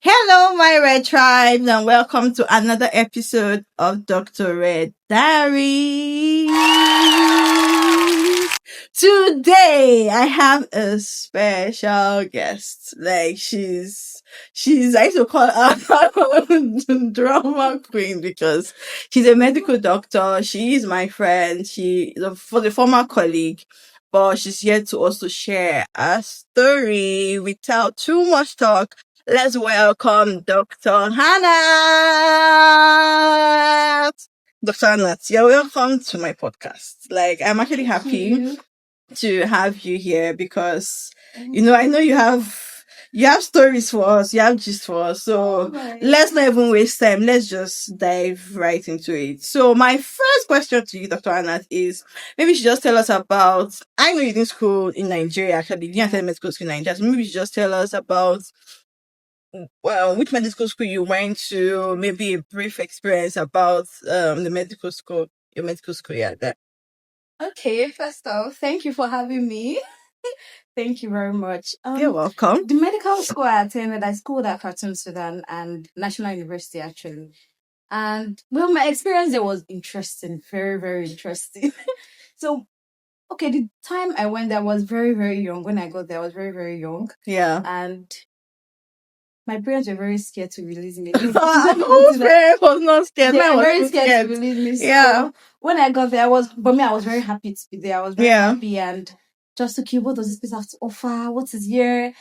Hello, my Red Tribes, and welcome to another episode of Dr. Red Diaries. Today, I have a special guest. I used to call her drama queen because she's a medical doctor. She is my friend. She is for the former colleague, but she's here to also share a story without too much talk. Let's welcome Dr. Hannat. Dr. Hannat, you're welcome to my podcast. I'm actually happy to have you here because, I know you have stories for us, you have gist for us. So let's not even waste time. Let's just dive right into it. So my first question to you, Dr. Hannat, is maybe you should just tell us about, I know you did school in Nigeria, actually, you didn't attend medical school in Nigeria. So maybe you should just tell us about which medical school you went to, maybe a brief experience about the medical school, your medical school, yeah, that. Okay, first off, thank you for having me. Thank you very much. You're welcome. The medical school I attended, I schooled at Khartoum, Sudan, and National University actually. And well, my experience there was interesting, very, very interesting. So, okay, the time I went there, I was very, very young. When I got there, I was very, very young. Yeah. And my parents were very scared to release me. Whose parents was not scared? They Mine were was very too scared to release me. So Yeah. when I got there, I was very happy to be there. I was very Yeah. happy and just okay, what does this place have to offer? What is here?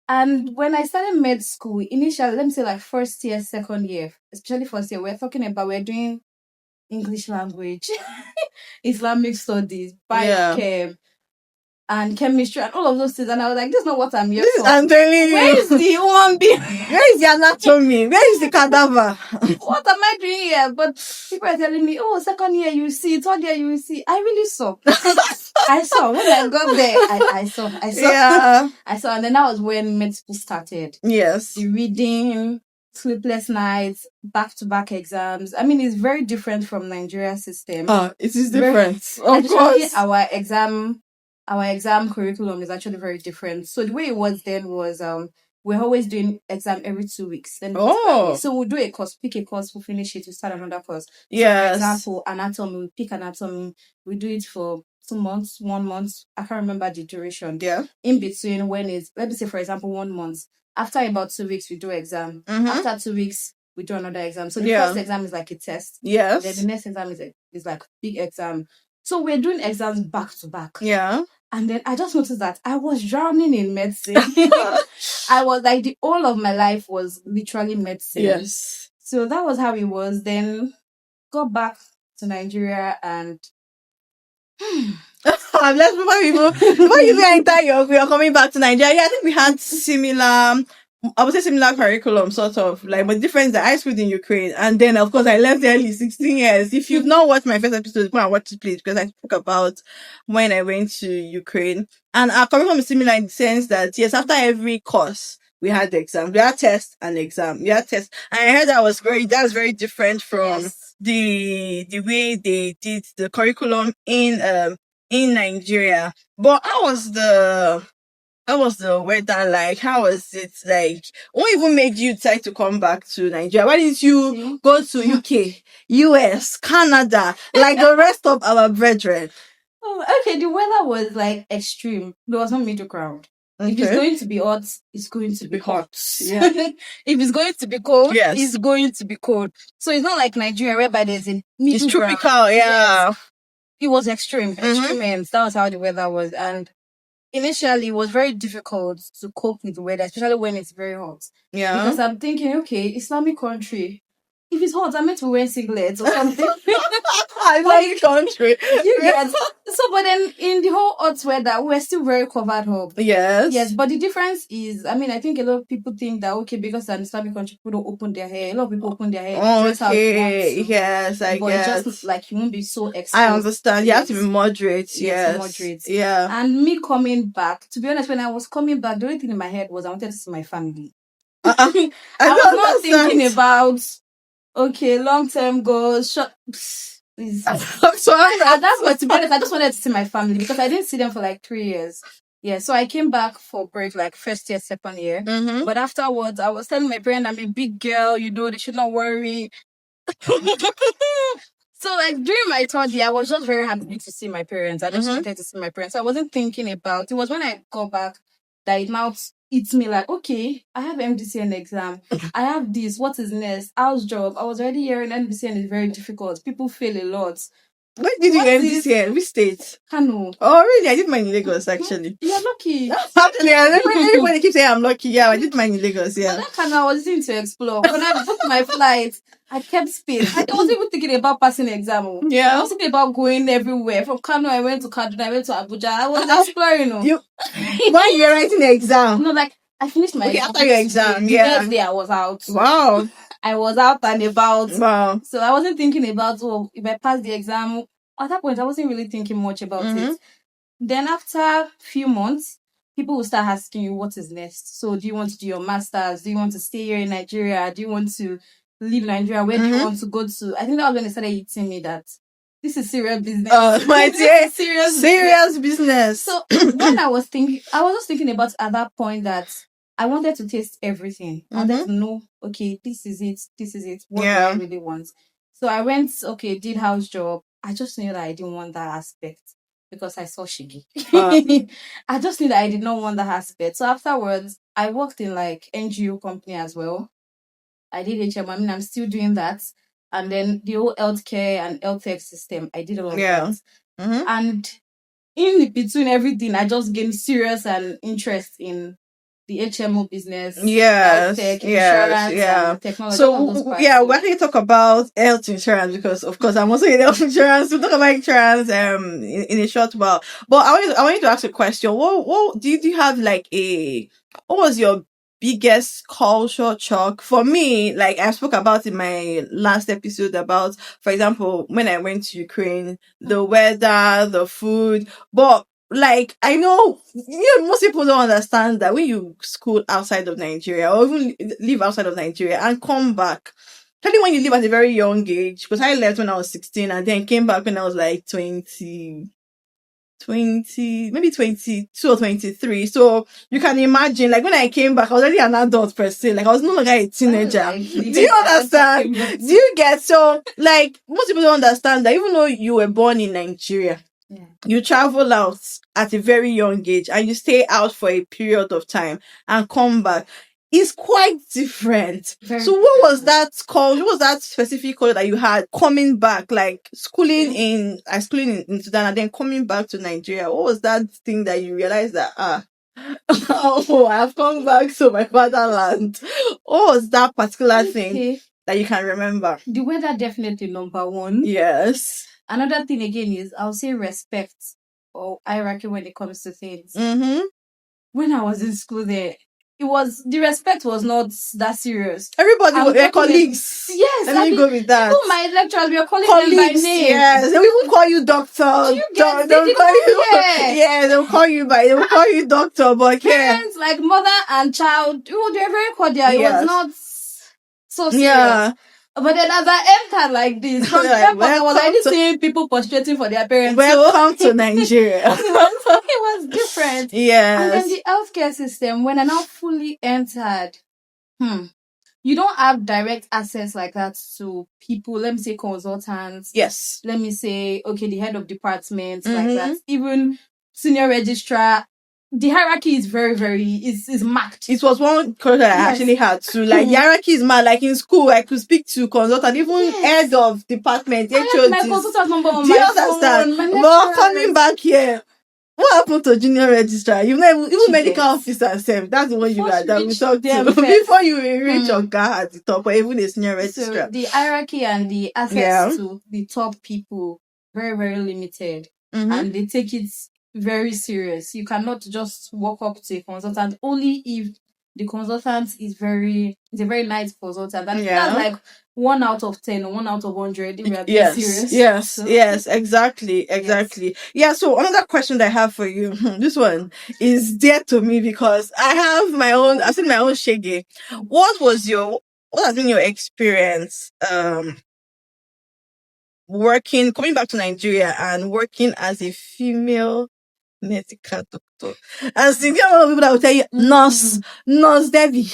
And when I started med school, initially, let me say like first year, second year, especially first year, we're doing English language, Islamic studies, biochem, and chemistry, and all of those things. And I was like, this is not what I'm here for. I'm telling you. Where is the human being? Where is the anatomy? Where is the cadaver? What am I doing here? But people are telling me, oh, second year you see, third year you see. I really saw. I saw. When I got there, I saw. Yeah. I saw. And then that was when med school started. Yes. The reading, sleepless nights, back-to-back exams. I mean, it's very different from Nigeria system. It is different. Of course. Our exam curriculum is actually very different. So the way it was then was we're always doing exam every 2 weeks. So we'll do a course, pick a course, we'll finish it, we'll start another course. Yes. So for example, anatomy, we pick anatomy, we do it for 2 months, 1 month. I can't remember the duration. Yeah. In between when it's, let me say for example, 1 month. After about 2 weeks, we do exam. Mm-hmm. After 2 weeks, we do another exam. So the first exam is like a test. Yes. Then the next exam is like big exam. So we're doing exams back to back. Yeah. And then I just noticed that I was drowning in medicine. I was like, the whole of my life was literally medicine. Yes. So that was how it was. Then got back to Nigeria and let's before you enter you're coming back to Nigeria. Yeah, I think we had similar curriculum, sort of like, but the difference is that I schooled in Ukraine, and then of course I left early, 16 years. If you've not watched my first episode, go and watch it, please, because I spoke about when I went to Ukraine, and our curriculum is similar in the sense that yes, after every course we had the exam, we had test and exam, we had test, and I heard that's very different from the way they did the curriculum in Nigeria. But how was the weather like? How was it like? What even made you decide to come back to Nigeria? Why didn't you go to UK, US, Canada, like the rest of our brethren? Oh, okay. The weather was like extreme. There was no middle ground. Okay. If it's going to be hot, it's going to be hot. Yeah. If it's going to be cold, it's going to be cold. So it's not like Nigeria whereby there's a middle It's ground. tropical, yeah. Yes. It was extreme ends. That was how the weather was. And initially, it was very difficult to cope with the weather, especially when it's very hot. Yeah. Because I'm thinking, okay, Islamic country. If it's hot, I'm meant to wear singlets or something. Islamic country. You get. So, but then in the whole hot weather, we're still very covered up. Yes. Yes, but the difference is, I mean, I think a lot of people think that, okay, because an Islamic country, people don't open their hair. A lot of people open their hair. Okay, yes, I guess. But just like you won't be so exposed. I understand. You have to be moderate. Yes. Moderate. Yeah. And me coming back, to be honest, when I was coming back, the only thing in my head was I wanted to see my family. I was not thinking about, okay, long-term goals, short... Please. I'm sorry. That's what, to be honest, I just wanted to see my family because I didn't see them for like 3 years. Yeah, so I came back for break like first year, second year. Mm-hmm. But afterwards, I was telling my parents I'm a big girl, they should not worry. So like during my third year, I was just very happy to see my parents. I just wanted to see my parents. I wasn't thinking about it. Was when I got back that it now hits me like, okay, I have MDCN exam. I have this. What is next? House job. I was already hearing MDCN is very difficult. People fail a lot. Where did you MDCN? Which state? Kano. Oh, really? I did mine in Lagos, actually. You're lucky. Actually, everybody keeps saying I'm lucky. Yeah, I did mine in Lagos, yeah. But that Kano, I was going to explore. When I booked my flight, I kept space. I wasn't even thinking about passing the exam. Yeah. I was thinking about going everywhere. From Kano, I went to Kaduna, I went to Abuja. I was exploring. While you were writing the exam? No, like, I finished my exam. After your exam, the next day I was out. Wow. I was out and about. Wow. So I wasn't thinking about, if I pass the exam. At that point, I wasn't really thinking much about it. Then after a few months, people will start asking you what is next. So do you want to do your master's? Do you want to stay here in Nigeria? Do you want to leave Nigeria? Where do you want to go to? I think that was when they started hitting me that this is serious business. Oh, my dear. serious business. So when I was just thinking about at that point that I wanted to taste everything. I wanted to know, okay, this is it. What do I really want? So I went, did house job. I just knew that I didn't want that aspect because I saw Shigi. I just knew that I did not want that aspect. So afterwards, I worked in like NGO company as well. I did HM. I mean, I'm still doing that. And then the whole healthcare and health tech system, I did all of that. And in between everything, I just gained serious and interest in the HMO business, health tech, insurance, and technology. So we're going to talk about health insurance because, of course, I'm also in health insurance. We'll talk about insurance in a short while. But I want you to ask a question. What do you have like what was your biggest culture shock? For me, like I spoke about in my last episode about, for example, when I went to Ukraine, the weather, the food, but like I know most people don't understand that when you school outside of Nigeria or even live outside of Nigeria and come back, especially when you live at a very young age, because I left when I was 16 and then came back when I was like 20, maybe 22 or 23. So you can imagine, like when I came back, I was already an adult per se. Like I was no longer a teenager. Do you understand? Do you get? So like most people don't understand that even though you were born in Nigeria, you travel out at a very young age and you stay out for a period of time and come back. It's quite different. So what was that called? What was that specific call that you had coming back, like schooling in Sudan and then coming back to Nigeria? What was that thing that you realized that oh, I've come back to my fatherland? What was that particular thing that you can remember? The weather definitely number one. Yes. Another thing again is I'll say respect or hierarchy when it comes to things. When I was in school there, the respect was not that serious. Everybody were their colleagues. Yes. Let me go with that. Even my lecturers were calling them by name. Yes. They will even call you doctor. They'll call you doctor, but parents, like mother and child, they're very cordial. It was not so serious. Yeah. But then as I entered like this, from I was already seeing people prostrating for their parents. Welcome to Nigeria. It was different. Yes. And then the healthcare system, when I now fully entered, you don't have direct access like that to people, let me say consultants. Yes. Let me say, the head of departments, like that. Even senior registrar. The hierarchy is very, very, is marked. It was one college that I actually had to, like, the hierarchy is marked. Like in school, I could speak to consultant, even head of department, HOD. My consultant number on do you understand? But coming back here, what happened to junior registrar? You've never, even medical officer self, that's the one you got that we talk to before you reach your guy at the top, or even a senior registrar. So the hierarchy and the access to the top people, very, very limited. And they take it very serious. You cannot just walk up to a consultant only if the consultant is a very nice consultant. And that's like 1 out of 10 or 1 out of 100. They are serious. Yes, exactly. Yeah, so another question that I have for you, this one is dear to me because I've seen my own shege. What has been your experience coming back to Nigeria and working as a female medical doctor. And see, there are people that will tell you, nurse Debbie,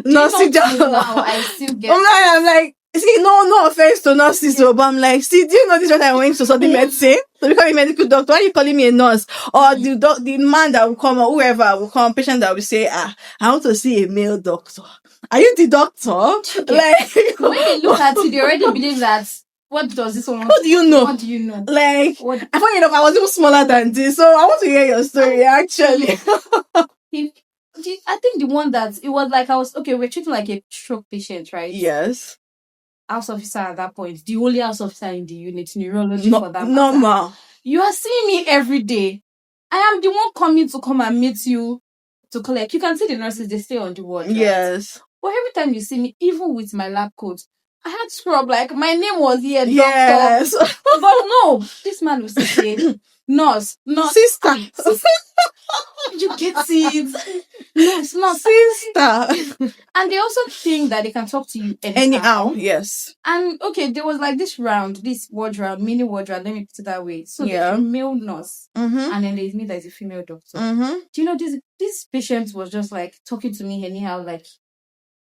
nurse now I still get I'm like, see, no offense to nurses, but I'm like, see, do you know this when I went to study medicine? So become a medical doctor, why are you calling me a nurse? Or the man that will come, or whoever will come, patient that will say, I want to see a male doctor. Are you the doctor? Like, when they look at you, they already believe that. What does this one? What do you know? What do you know? Like, I thought, I was even smaller than this, so I want to hear your story, actually. I think the one that it was like we're treating like a stroke patient, right? Yes. House officer at that point, the only house officer in the unit, neurology for that matter. Normal. You are seeing me every day. I am the one coming to come and meet you to collect. You can see the nurses, they stay on the ward. Right? Yes. But every time you see me, even with my lab coat, I had scrub, like my name was here, yes. doctor. But no, this man was say, nurse, sister. You get it? Nurse, sister. And they also think that they can talk to you anyhow. Yes. And okay, there was like this ward round, mini ward round, let me put it that way. So there's a male nurse, and then there's me that's a female doctor. Do you know this patient was just like talking to me anyhow, like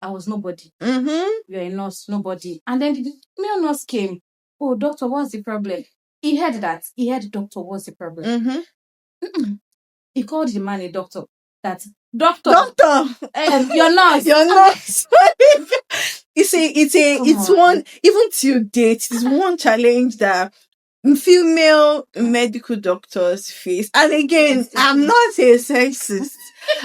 I was nobody. You're a nurse, nobody. And then the male nurse came. Oh, doctor, what's the problem? He heard that. He heard, doctor, what's the problem? He called the man a doctor. That doctor, your nurse, your nurse. It's one, even till date, it's one challenge that female medical doctors face. And again, I'm not a sexist.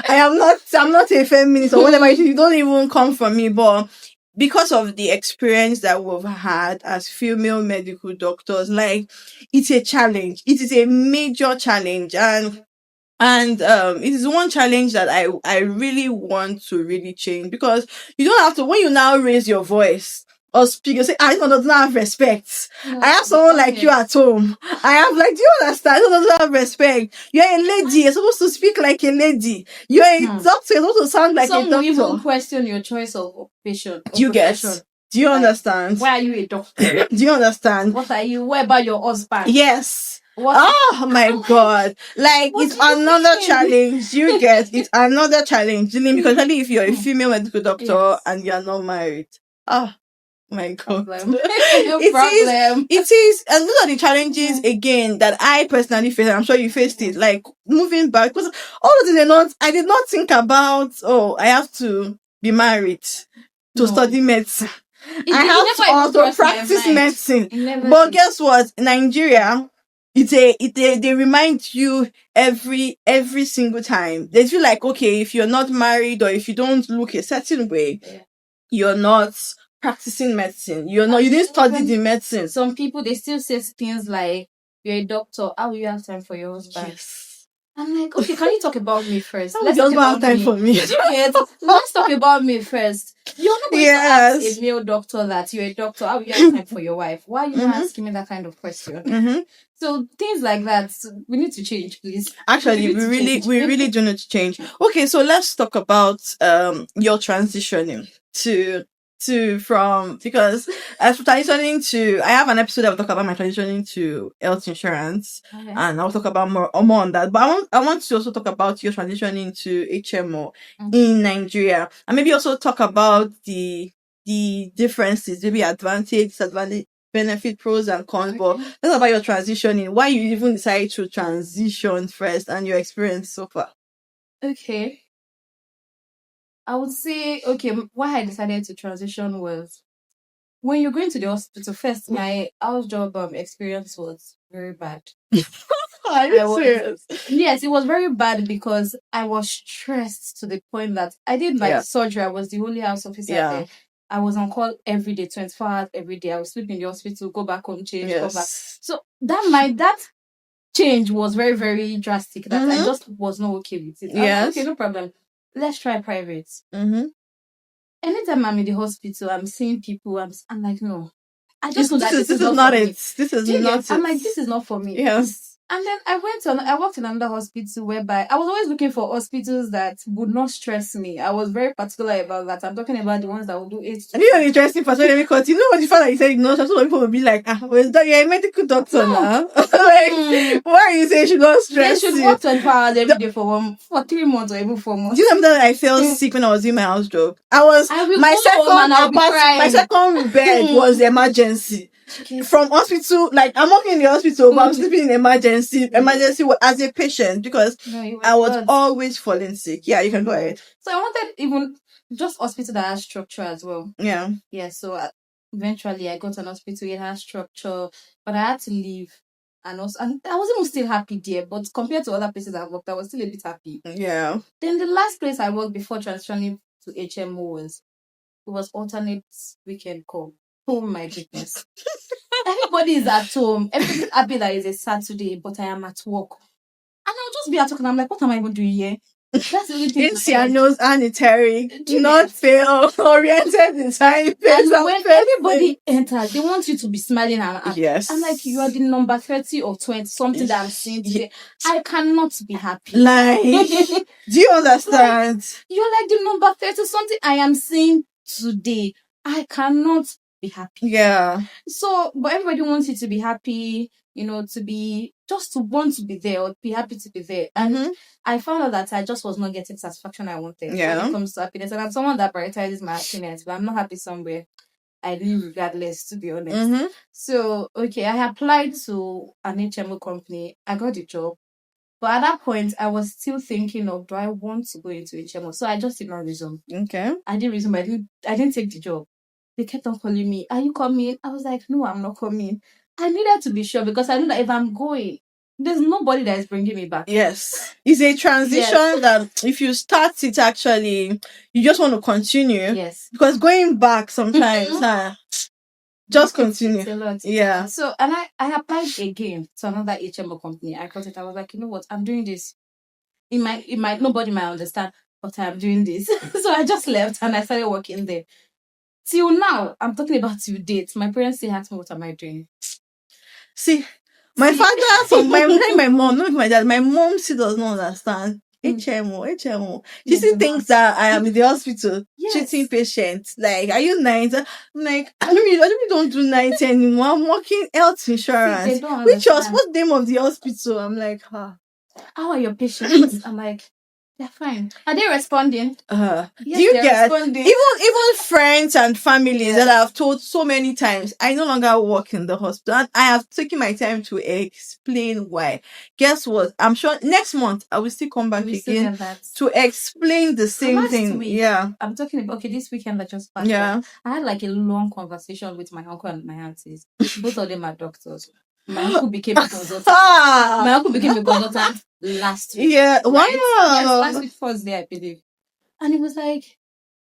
I'm not a feminist or whatever. You don't even come from me, but because of the experience that we've had as female medical doctors, like, it's a challenge. It is a major challenge, and it is one challenge that I really want to really change, because you don't have to, when you now raise your voice or speak, you say, I don't have respect. I have someone like you at home. I have, like, do you understand? I don't have respect. You're a lady. You're supposed to speak like a lady. You're a doctor. You're supposed to sound like a doctor. Some even question your choice of occupation. Do you understand? Why are you a doctor? Do you understand? What are you? What about your husband? Yes. Oh my God. Like, it's another challenge. You get it's another challenge. Because especially if you're a female medical doctor and you're not married. Oh my God. It is. And those are the challenges again that I personally face. I'm sure you faced it. Like, moving back. Because all of this, I did not think about, I have to be married to study medicine. I have to also practice medicine. But guess what? Nigeria, they remind you every single time. They feel like, okay, if you're not married or if you don't look a certain way, you're not practicing medicine. You didn't study the medicine. Some people, they still say things like, you're a doctor, how will you have time for your husband? Yes. I'm like, okay, can you talk about me first? Let's talk about time for me. Let's talk about me first. You're not going to ask a male doctor that you're a doctor, how will you have time for your wife? Why are you not asking me that kind of question? So things like that, we need to change, please. Actually, we really do need to change. Okay, so let's talk about your transitioning because as for transitioning to, I have an episode that will talk about my transitioning to health insurance, and I'll talk about more on that. But I want to also talk about your transitioning to HMO in Nigeria, and maybe also talk about the differences, maybe advantage, disadvantage, benefit, pros and cons. But let's talk about your transitioning. Why you even decided to transition first, and your experience so far. Okay. I would say, why I decided to transition was when you're going to the hospital first, my house job experience was very bad. Are you serious? Yes, it was very bad because I was stressed to the point that I did surgery. I was the only house officer there. I was on call every day, 24 hours every day. I would sleep in the hospital, go back home, change, go back. So that change was very, very drastic. That I just was not okay with it. Yes. Okay, no problem. Let's try private. Anytime I'm in the hospital, I'm seeing people, I'm like, no. I just know that this is not it. This is not it. I'm like, this is not for me. Yes. And then I worked in another hospital whereby I was always looking for hospitals that would not stress me. I was very particular about that. I'm talking about the ones that would do it. I think an interesting person because you know what the fact that you said no, some people will be like, well, you're a medical doctor now. Like, why are you saying she got stressed? They should work 24 hours every day for 3 months or even 4 months. Do you remember that I felt sick when I was doing my house job? My second bed was emergency. From hospital, like I'm working in the hospital, but I'm sleeping in emergency as a patient because I was always falling sick. Yeah, you can go ahead. So I wanted even just hospital that has structure as well. Yeah. Yeah. So eventually I got an hospital. It has structure, but I had to leave. And I wasn't even still happy there, but compared to other places I've worked, I was still a bit happy. Yeah. Then the last place I worked before transitioning to HMO was alternate weekend call. Oh my goodness. Everybody is at home. Everybody's happy that it's a Saturday, but I am at work. And I'll just be at work and I'm like, what am I even doing here? That's the only thing. Ancianos and eteric, not fail oriented design. And when everybody enters, they want you to be smiling and happy. Yes. I'm like, you are the number 30 or 20, something that I'm seeing today. I cannot be happy. Like, do you understand? Like, you're like the number 30 something I am seeing today. I cannot be happy. Yeah. So, but everybody wants you to be happy, just to want to be there or be happy to be there. And I found out that I just was not getting satisfaction I wanted when it comes to happiness. And I'm someone that prioritizes my happiness, but I'm not happy somewhere. I leave regardless, to be honest. So, okay, I applied to an HMO company. I got the job. But at that point, I was still thinking of, do I want to go into HMO? So I just did not resume. Okay. I didn't resume. I didn't take the job. They kept on calling me, are you coming? I was like, no, I'm not coming. I needed to be sure because I know that if I'm going, there's nobody that is bringing me back. Yes. It's a transition that if you start it actually, you just want to continue. Yes. Because going back sometimes, just continue. It's a lot. Yeah. So, and I applied again to another HMO company. I got it. I was like, you know what? I'm doing this. Nobody might understand, but I'm doing this. So I just left and I started working there. Till now, I'm talking about till date. My parents still ask me, what am I doing? See, my father, my mom, not my dad, my mom still does not understand. HMO. She still thinks that I am in the hospital treating patients. Like, are you night? I'm like, I really don't do night anymore. I'm working health insurance. See, what's the name of the hospital? I'm like, how are your patients? I'm like, they're fine. Are they responding? Yes, do you get responding. Even friends and families that I've told so many times, I no longer work in the hospital. And I have taken my time to explain why. Guess what? I'm sure next month I will still come back again to explain the same thing. Week, I'm talking about this weekend that just passed. Yeah. I had like a long conversation with my uncle and my aunties. Both of them are doctors. My uncle became a consultant. Last week. Yeah, wow. Right? Yes, last week Thursday, I believe. And he was like,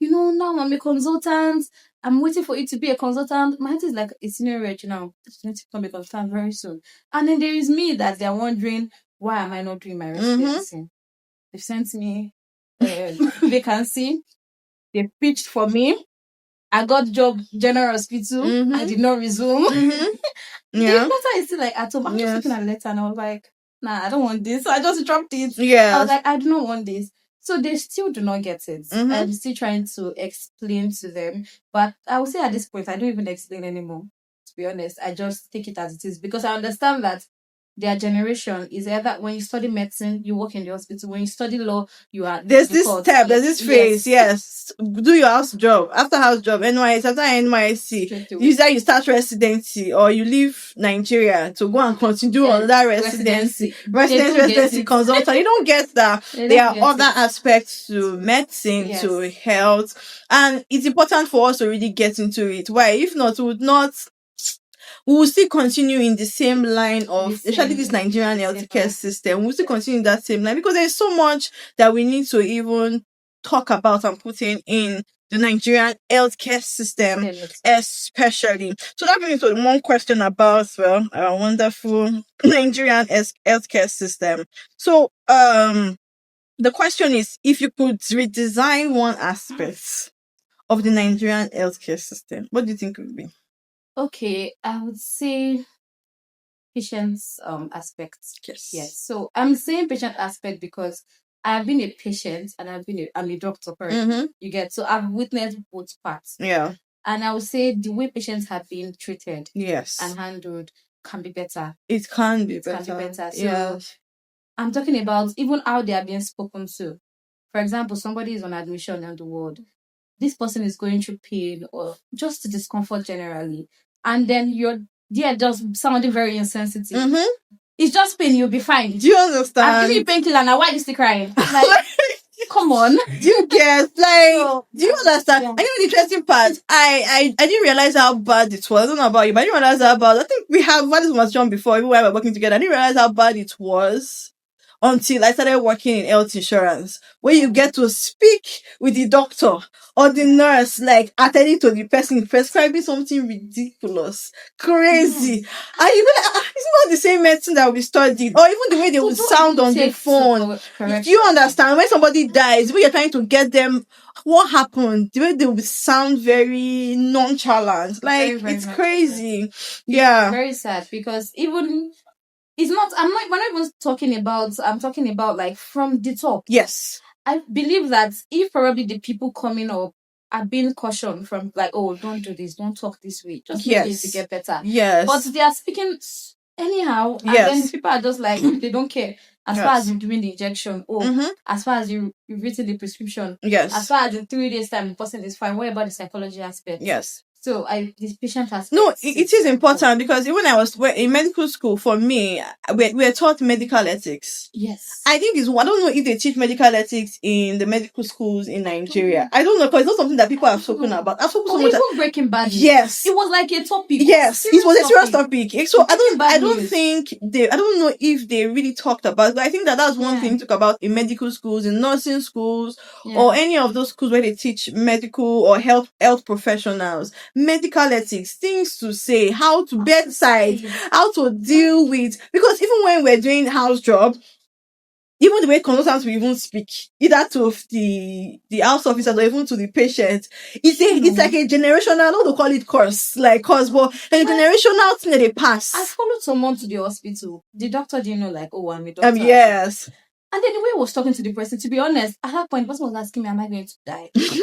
now I'm a consultant. I'm waiting for you to be a consultant. My auntie is like a senior reg now. She's going to become a consultant very soon. And then there is me that they're wondering, why am I not doing my residency? They've sent me a vacancy. They pitched for me. I got job General Hospital. I did not resume. The letter is still like at home. I'm just looking at the letter and I was like, nah, I don't want this. So I just dropped it. I was like, I do not want this. So they still do not get it. I'm still trying to explain to them. But I would say at this point, I don't even explain anymore. To be honest, I just take it as it is. Because I understand that their generation is either when you study medicine, you work in the hospital. When you study law, you are... There's this phase, yes. Do your house job. After house job, NYS, after NYSC, you start residency or you leave Nigeria to go and continue on that residency consultant. You don't get that. There are other aspects to medicine, to health. And it's important for us to really get into it. Why? If not, we will still continue in the same line of, especially this Nigerian healthcare system. We'll still continue in that same line because there's so much that we need to even talk about and put in the Nigerian healthcare system, especially. So that brings me to one question about, our wonderful Nigerian healthcare system. So, the question is, if you could redesign one aspect of the Nigerian healthcare system, what do you think it would be? Okay, I would say patient's aspect. Yes. Yes. So I'm saying patient aspect because I've been a patient and I'm a doctor. Mm-hmm. You get, so I've witnessed both parts. Yeah. And I would say the way patients have been treated Yes. and handled can be better. It can be It better. can be better. So Yes. I'm talking about even how they are being spoken to. For example, somebody is on admission in the world. This person is going through pain or just discomfort generally. And then you're there just sounding very insensitive. Mm-hmm. It's just pain, you'll be fine. Do you understand? I've given you painkiller now. Why are you still crying? Like, come on. Do you get like? So, do you understand? yeah. I know the interesting part. I didn't realize how bad it was. I don't know about you, but I didn't realize how bad. I think we have had this conversation before, even when we were working together. I didn't realize how bad it was until I started working in health insurance, where you get to speak with the doctor or the nurse, like attending to the person prescribing something ridiculous, crazy, and you be like, it's not the same medicine that we studied, or even the way they would sound on the phone. Do you understand? When somebody dies, when you're trying to get them, what happened? The way they would sound very nonchalant, like Very, very it's nonchalant. crazy. Yeah. Very sad because even it's not. We're not even talking about. I'm talking about like from the top. Yes. I believe that if probably the people coming up are being cautioned from like, oh, don't do this, don't talk this way, just make it to get better. Yes. But they are speaking anyhow, and then people are just like they don't care. As far as you're doing the injection, as far as you've written the prescription, as far as in 3 days time the person is fine. What about the psychology aspect? Yes. So this patient has it is important because even when I was in medical school, for me, we're taught medical ethics. Yes. I think I don't know if they teach medical ethics in the medical schools in Nigeria. I don't know because it's not something that people have spoken about. I've spoken so much. Even Breaking Bad. Yes. It was like a topic. Yes, it was a serious topic. So I don't news. think I don't know if they really talked about it, but I think that's one thing to talk about in medical schools, in nursing schools, or any of those schools where they teach medical or health professionals, medical ethics, things to say, how to bedside, how to deal with, because even when we're doing house job, even the way consultants will even speak, either to the house officers or even to the patient, it's like a generational, I don't want to call it curse, like curse, but a generational thing that they pass. I followed someone to the hospital. The doctor didn't know, like, oh, I'm a doctor. Yes. And then the way I was talking to the person, to be honest, at that point, the person was asking me, am I going to die? Because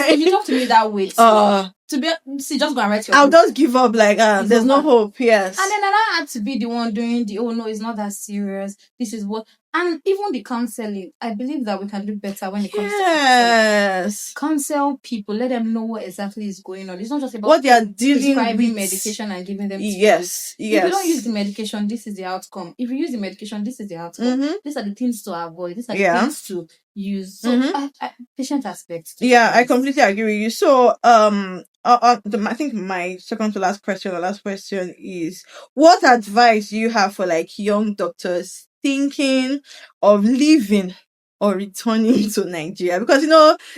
if you talk to me that way, just go and write your I'll just give up, like, there's no hope, yes. And then I had to be the one doing oh no, it's not that serious. This is what, and even the counseling, I believe that we can do better when it comes to counseling. Counsel people, let them know what exactly is going on. It's not just about what they are dealing prescribing with medication and giving them to yes. If you don't use the medication, this is the outcome. If you use the medication, this is the outcome. These are the things to avoid. These are the things to use. So patient aspects. Yeah, I completely agree with you. So I think my second to last question is, what advice do you have for like young doctors thinking of leaving or returning to Nigeria? Because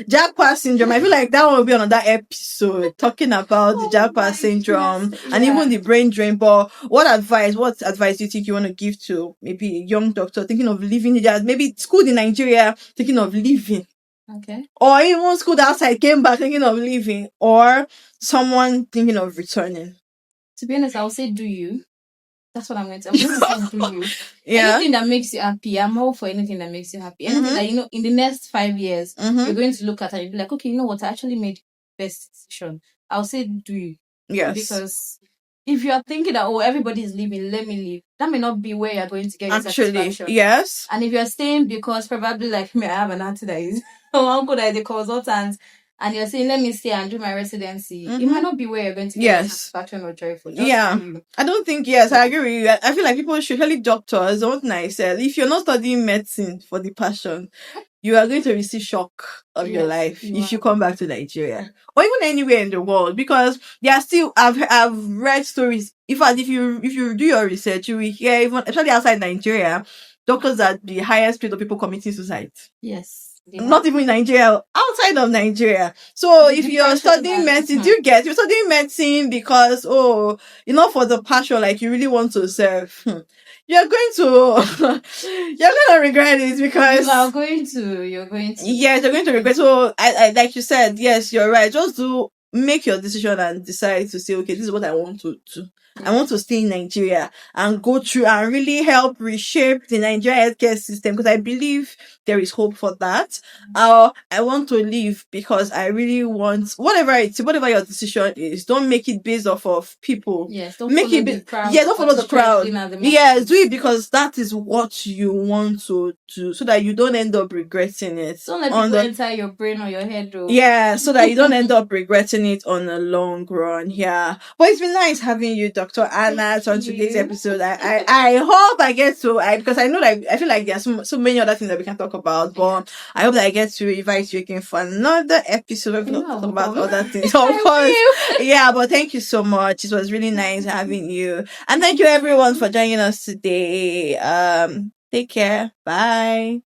Jackpot syndrome, I feel like that one will be another episode talking about the Jackpot syndrome and even the brain drain. But what advice do you think you want to give to maybe a young doctor thinking of leaving Nigeria, maybe schooled in Nigeria thinking of leaving? Okay. Or even schooled outside, came back thinking of leaving, or someone thinking of returning? To be honest, I would say do you. That's what I'm going to say. Do you. Yeah. Anything that makes you happy. I'm all for anything that makes you happy. Anything that, in the next 5 years, you're going to look at and you'll be like, okay, you know what? I actually made the best decision. I'll say do you. Yes. Because if you are thinking that, everybody is leaving, let me leave, that may not be where you're going to get your satisfaction. Yes. And if you're staying because probably like me, I have an auntie that is uncle that is a consultant, and you're saying, let me stay and do my residency, it might not be where you're going to get satisfaction or joyful. I don't think, I agree with you. I feel like people, especially doctors, what I said, if you're not studying medicine for the passion, you are going to receive shock of your life if you come back to Nigeria or even anywhere in the world, because there are still, I've read stories. In fact, if you do your research, you will hear, even especially outside Nigeria, doctors are the highest paid of people committing suicide. Yes. Not even in Nigeria, outside of Nigeria. So if you're studying medicine, you're studying medicine because, not for the passion, like you really want to serve. You're going to regret it, because you're going to. Yes, you're going to regret. So I like you said, yes, you're right. Just do make your decision and decide to say, okay, this is what I want to do. I want to stay in Nigeria and go through and really help reshape the Nigerian healthcare system, because I believe there is hope for that. I want to leave because I really want whatever your decision is. Don't make it based off of people. Yes, don't Make follow it the crowd. don't follow the crowd. Yes, do Yes, it because that is what you want to do, so that you don't end up regretting it. don't let people enter your brain or your head, though. Yeah, so that you don't end up regretting it on the long run. Yeah. But it's been nice having you, Dr. Hannat, on today's episode. I hope I get to, because I know, like, I feel like there's so many other things that we can talk about, but I hope that I get to invite you again for another episode where we can talk about other things. Of course. Yeah, but thank you so much. It was really nice having you. And thank you everyone for joining us today. Take care. Bye.